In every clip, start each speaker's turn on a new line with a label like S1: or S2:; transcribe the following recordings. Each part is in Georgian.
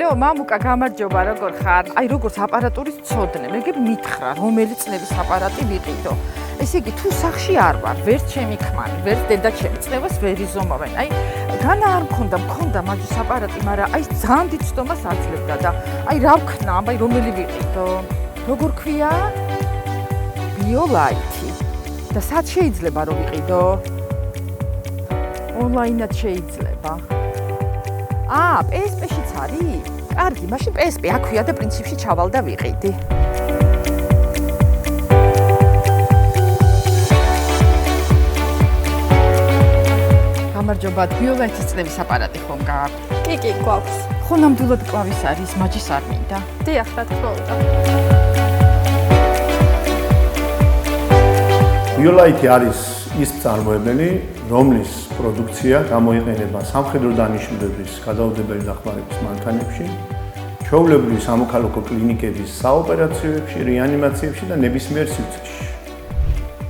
S1: ლეო, მამუკა, გამარჯობა, როგორ ხარ? აი, როგორც აპარატურის მცოდნე, მე მითხრა, რომელი წნევის აპარატი ვიყიდო. ესე იგი, თუ სახში არ ვარ, ვერც ჩემი ქმარი, ვერც დედა ჩემი წნევას ვერ იზომავენ. აი, განა არ მქონდა მაგის აპარატი, მაგრამ აი ძალიან დიდ ცდომას აძლევდა და აი რა ვქნა, აი რომელი ვიყიდო? როგორ ქვია? ბიოლაითი. და სად შეიძლება რომ ვიყიდო? ონლაინად შეიძლება. PSP-შიც არის? კარგი, მაშინ PSP აქვია და პრინციპში ჩავალ და ვიყიდი. გამარჯობა, ბიოლაითის წნევის აპარატი ხომ გააქვთ?
S2: კი, გვაქვს.
S1: ხო ნამდვილად კლავის არის, მაჯის არ მინდა.
S2: დიახ, რა თქმა უნდა.
S3: ბიოლაითი არის ის მწარმოებელი, რომლის პროდუქცია გამოიყენება სამხედრო დანიშნულების გადაუდებელი დახმარების მანქანებში, ჩვეულებრივი სამოქალაქო კლინიკების საოპერაციოებში, რეანიმაციებში და ნებისმიერ სივრცეში.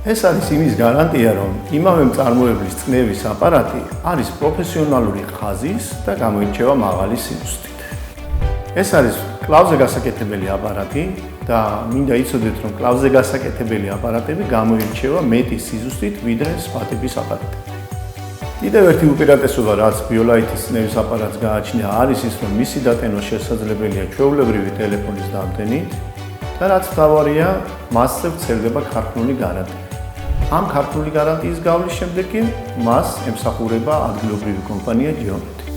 S3: ეს არის იმის გარანტია, რომ იმავე მწარმოებლის წნევის აპარატი არის პროფესიონალური ხაზის და გამოირჩევა მაღალი სიზუსტით. ეს არის კლავზე გასაკეთებელი აპარატი და მინდა იცოდეთ, რომ კლავზე გასაკეთებელი აპარატები გამოირჩევა მეტი სიზუსტით, ვიდრე სხვა ტიპის აპარატები. კიდევ ერთი უპირატესობა, რაც ბიოლაითის წნევის აპარატს გააჩნია, არის ის, რომ მისი დატენვა შესაძლებელია ჩვეულებრივი ტელეფონის დამტენით და რაც მთავარია, მასზე ვრცელდება ქართული გარანტია. ამ ქართული გარანტიის გავლის შემდეგ კი მას ემსახურება ადგილობრივი კომპანია ჯიომეტრი.